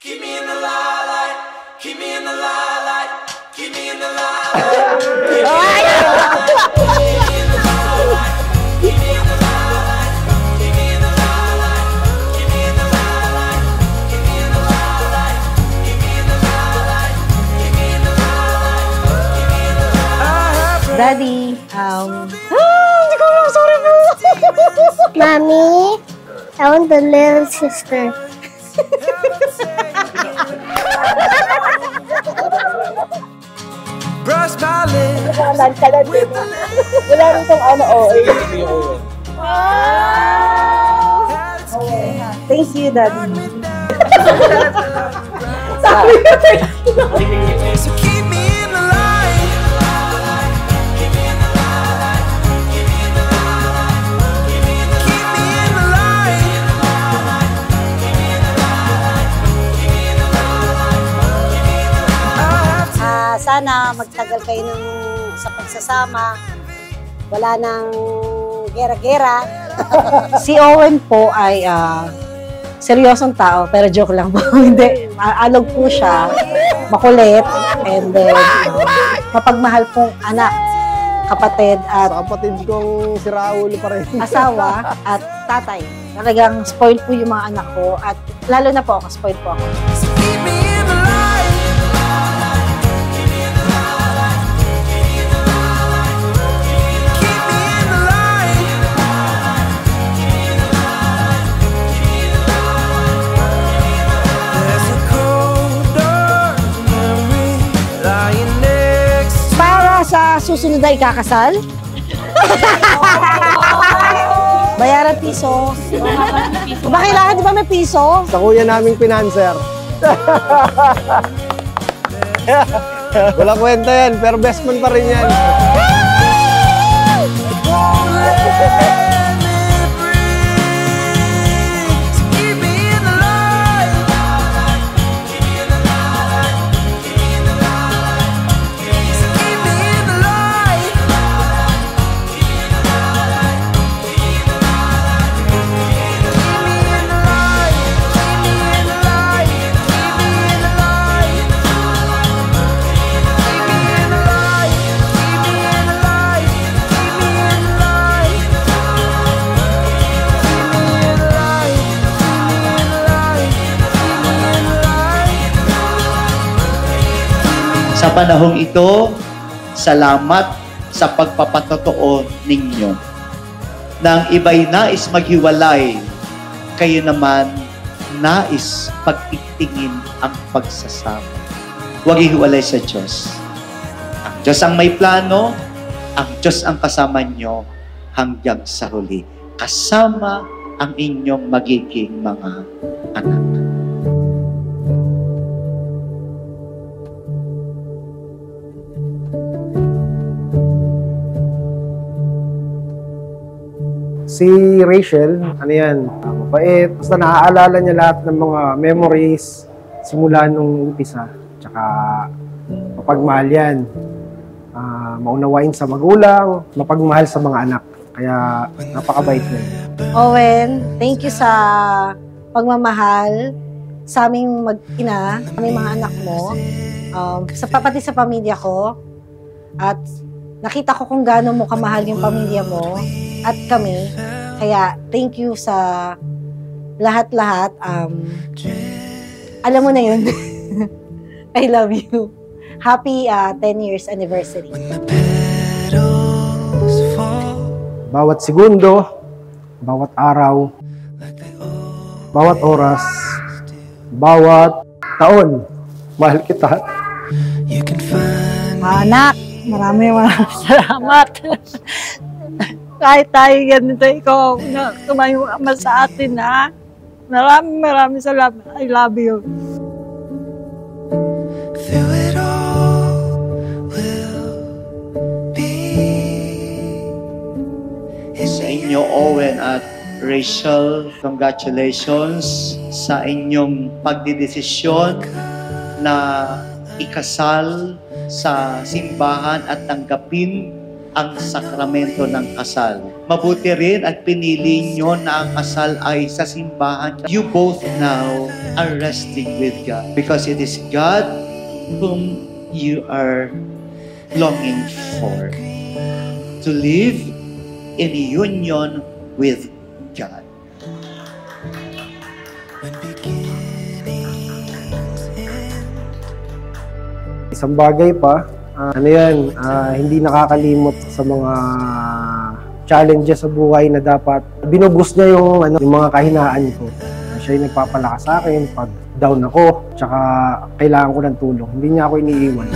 Keep me in the limelight. Keep me in the limelight. Keep me in the limelight. Keep me in the limelight. Keep me in the limelight. Keep me in the limelight. Keep me in the limelight. Keep me in the limelight. Keep me in the limelight. Keep me in the limelight. Keep me in the limelight. Daddy, hindi ko alam, sorry po. Mommy, I want the little sister. Brush my lips. Wala rin itong ano, Thank you, Daddy. So keep me in the light. Keep me in the light. Keep me in the light. Keep me in the light. Keep me in the light. Keep me in the light. Keep me in the light. Keep me in the light. Sana magtagal kayo sa pagsasama. Wala nang gera-gera. Si Owen po ay seryosong tao, pero joke lang po. Hindi, alog po siya, makulit, and then mapagmahal pong anak, kapatid, at Sa kapatid kong si Raul pa rin. asawa, at tatay. Talagang spoiled po yung mga anak ko, at lalo na po ako, spoiled po ako. So keep me in the light. Keep me in the light. Keep me in the light. Keep me in the light. Keep me in the light. Keep me in the light. There's a cold dark memory lying next. Para sa susunod na ikakasal, bayaran piso. Ba kailangan, di ba may piso? Sa kuya naming financer. Wala kwenta yan, pero best man pa rin yan. Won't let me breathe. So keep me in the light. Keep me in the light. Keep me in the light. So keep me in the light. Keep me in the light. Keep me in the light. Keep me in the light. Keep me in the light. Keep me in the light. Keep me in the light. Keep me in the light. Keep me in the light. Keep me in the light. Sa panahong ito, salamat sa pagpapatotoo ninyo. Nang iba'y nais maghiwalay, kayo naman nais pagtitingin ang pagsasama. Huwag ihiwalay sa Diyos. Ang Diyos ang may plano, ang Diyos ang kasama nyo hanggang sa huli. Kasama ang inyong magiging mga anak. Si Rachel, ano yan, mabait. Basta naaalala niya lahat ng mga memories simula nung umpisa. Tsaka mapagmahal yan. Maunawain sa magulang, mapagmahal sa mga anak. Kaya napakabait na yun. Owen, thank you sa pagmamahal sa aming mag-ina, aming mga anak mo, pati sa pamilya ko. At nakita ko kung gaano mo kamahal yung pamilya mo at kami. Kaya thank you sa lahat-lahat. Alam mo na yun. I love you. Happy 10 years anniversary. Bawat segundo, bawat araw, bawat oras, bawat taon, mahal kita. Anak, maraming salamat. Kahit tayo ganito, ikaw na tumayo ama sa atin, ha? Maraming salamat. I love you. Through it all will be. Sa inyo, Owen at Rachel, congratulations sa inyong pagdidesisyon na ikasal sa simbahan at tanggapin ang sakramento ng kasal. Mabuti rin at pinili nyo na ang kasal ay sa simbahan. You both now are resting with God because it is God whom you are longing for to live in union with God. Isang bagay pa, hindi nakakalimot sa mga challenges sa buhay na dapat binubus niya yung mga kahinaan ko. Siya yung nagpapalakas sa akin pag down ako, tsaka kailangan ko ng tulong. Hindi niya ako iniiwan.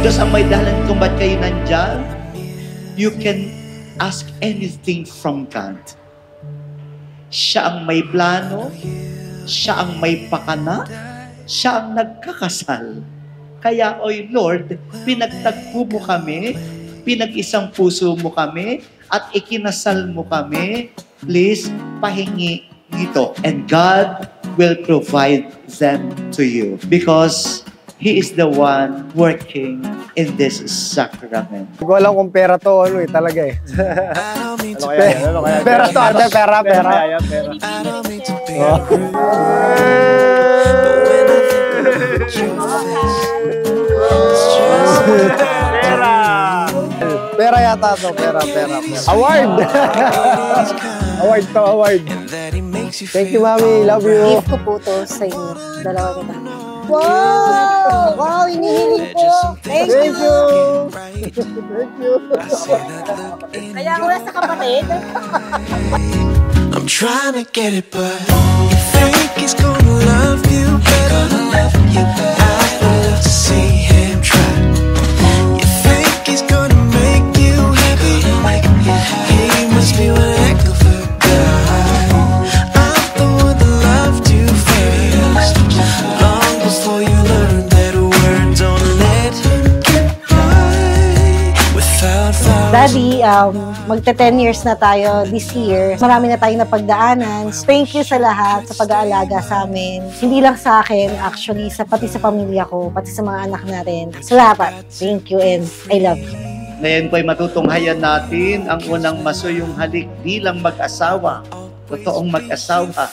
Diyos ang may dahilan kung ba't kayo nandyan. You can ask anything from God. Siya ang may plano, siya ang may pakana, siya ang nagkakasal. Kaya, oy Lord, pinagtagpo mo kami, pinag-isang puso mo kami, at ikinasal mo kami. Please, pahingi dito. And God will provide them to you. Because He is the one working in this sacrament. Hindi ko alam kung pera to, talaga eh. Ano kaya? Pera to, pera. Pera yata to, pera. Award! Award. Thank you, Mami. Love you. Gift ko po to sa inyo. Dalawa kita. Wow! Wow, inihiling ko. Thank you. Kaya ko na sa kapatid. I'm trying to get it, but you think he's gonna love you better. I'd love to see him try. You think he's gonna make you happy. He must be one heck of a guy. I'm the one that loved you first, long before you learned that words don't let him get by without fire. Daddy, magta 10 years na tayo this year. Marami na tayong napagdaanan. Thank you sa lahat sa pag-aalaga sa amin. Hindi lang sa akin, actually, pati sa pamilya ko, pati sa mga anak natin. Salamat. Thank you and I love you. Ngayon po'y matutunghayan natin ang unang masuyong halik bilang mag-asawa. Totoong mag-asawa.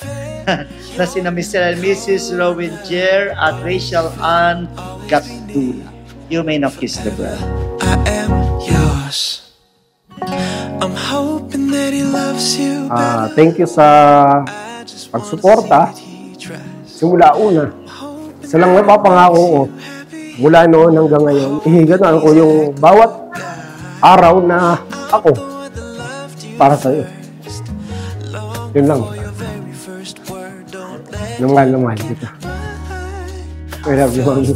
Na sina Mr. and Mrs. Rowan Jer at Rachel Ann Gatdula. You may now kiss the bride. I am yours. I'm hoping that he loves you better. Thank you sa pagsuporta. Simula una. Isa lang napapangako ko. Mula noon hanggang ngayon. Ihigan ko yung bawat araw na ako para sa'yo. Yun lang. Namahal kita. I love you, Mami.